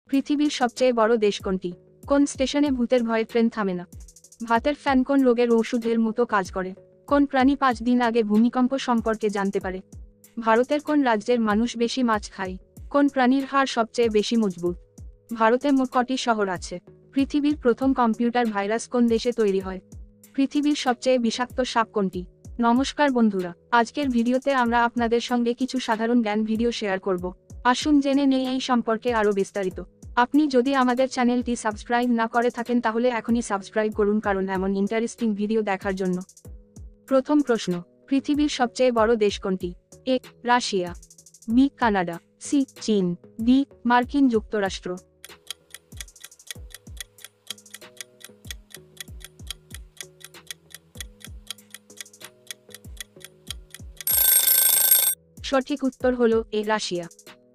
পৃথিবীর সবচেয়ে বড় দেশ কোনটি? কোন স্টেশনে ভূতের ভয়ে ট্রেন থামে না? ভাতের ফ্যান কোন রোগের ঔষধের মতো কাজ করে? কোন প্রাণী 5 দিন আগে ভূমিকম্প সম্পর্কে জানতে পারে? ভারতের কোন রাজ্যের মানুষ বেশি মাছ খায়? কোন প্রাণীর হাড় সবচেয়ে বেশি মজবুত? ভারতে মোট কটি শহর আছে? পৃথিবীর প্রথম কম্পিউটার ভাইরাস কোন দেশে তৈরি হয়? পৃথিবীর সবচেয়ে বিষাক্ত সাপ কোনটি? নমস্কার বন্ধুরা, আজকের ভিডিওতে আমরা আপনাদের সঙ্গে কিছু সাধারণ জ্ঞান ভিডিও শেয়ার করব। আসুন জেনে নেই এই সম্পর্কে আরও বিস্তারিত। আপনি যদি আমাদের চ্যানেলটি সাবস্ক্রাইব না করে থাকেন তাহলে এখনই সাবস্ক্রাইব করুন, কারণ এমন ইন্টারেস্টিং ভিডিও দেখার জন্য। প্রথম প্রশ্ন, পৃথিবীর সবচেয়ে বড় দেশ কোনটি? A Russia, B Canada, C চীন, ডি মার্কিন যুক্তরাষ্ট্র। সঠিক উত্তর হলো এ রাশিয়া।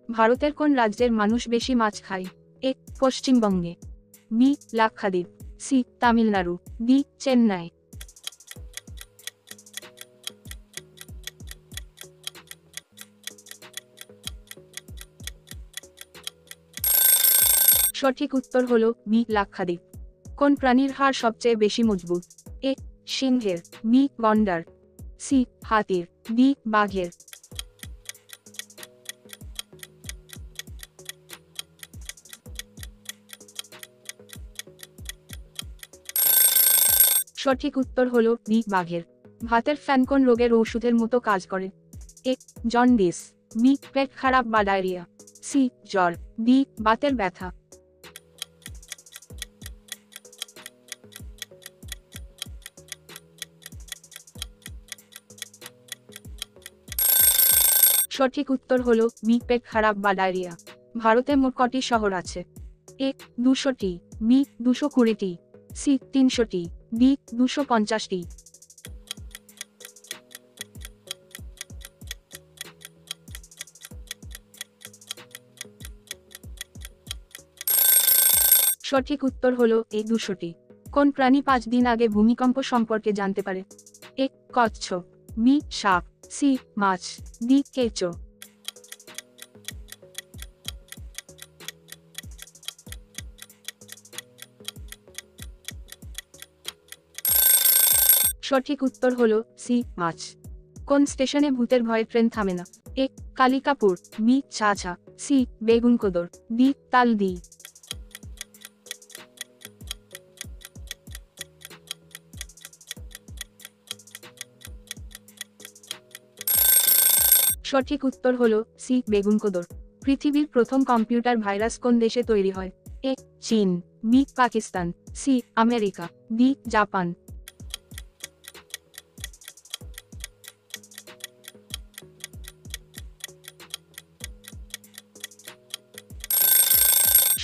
ভারতের কোন রাজ্যের মানুষ বেশি মাছ খায়? এ পশ্চিমবঙ্গে, B Lakshadweep, C Tamil Nadu, D Chennai. সঠিক উত্তর হলো বি লাক্ষাদ্বীপ। কোন প্রাণীর হাড় সবচেয়ে বেশি মজবুত? এ সিংহের, বি গন্ডার, সি হাতির, ডি বাঘের। সঠিক উত্তর হলো বি বাঘের। ভাতের ফ্যান কোন রোগের ঔষধের মতো কাজ করে? এ জন্ডিস, বি পেট খারাপ বা ডায়রিয়া, সি জ্বর, ডি বাতের ব্যথা। সঠিক উত্তর হলো বি পেট খারাপ বা ডায়রিয়া। ভারতে মোট কটি শহর আছে? এ 200টি, বি 220টি, সি 300টি, ডি 250টি। সঠিক উত্তর হলো এ 200টি। কোন প্রাণী 5 দিন আগে ভূমিকম্প সম্পর্কে জানতে পারে? এ কচ্ছপ, বি সাপ, সি মাছ, ডি কেঁচো। সঠিক উত্তর হলো সি মাছ। কোন স্টেশনে ভূতের ভয়ে ট্রেন থামে না? A Kalikapur, B Chhachha, C Begunkodar, D Taldi. সঠিক উত্তর হলো সি বেগুনকোদর। পৃথিবীর প্রথম কম্পিউটার ভাইরাস কোন দেশে তৈরি হয়? এ চীন, B Pakistan, C America, D Japan.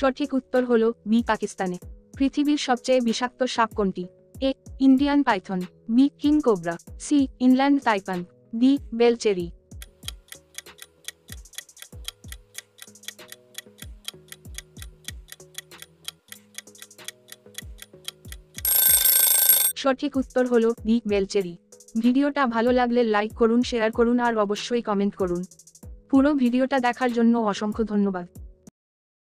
সঠিক উত্তর হলো বি পাকিস্তানে। পৃথিবীর সবচেয়ে বিষাক্ত সাপ কোনটি? A Indian python, B king cobra, C inland taipan, D বেলচেরি। সঠিক উত্তর হলো ডি বেলচেরি। ভিডিওটা ভালো লাগলে লাইক করুন, শেয়ার করুন আর অবশ্যই কমেন্ট করুন। পুরো ভিডিওটা দেখার জন্য অসংখ্য ধন্যবাদ।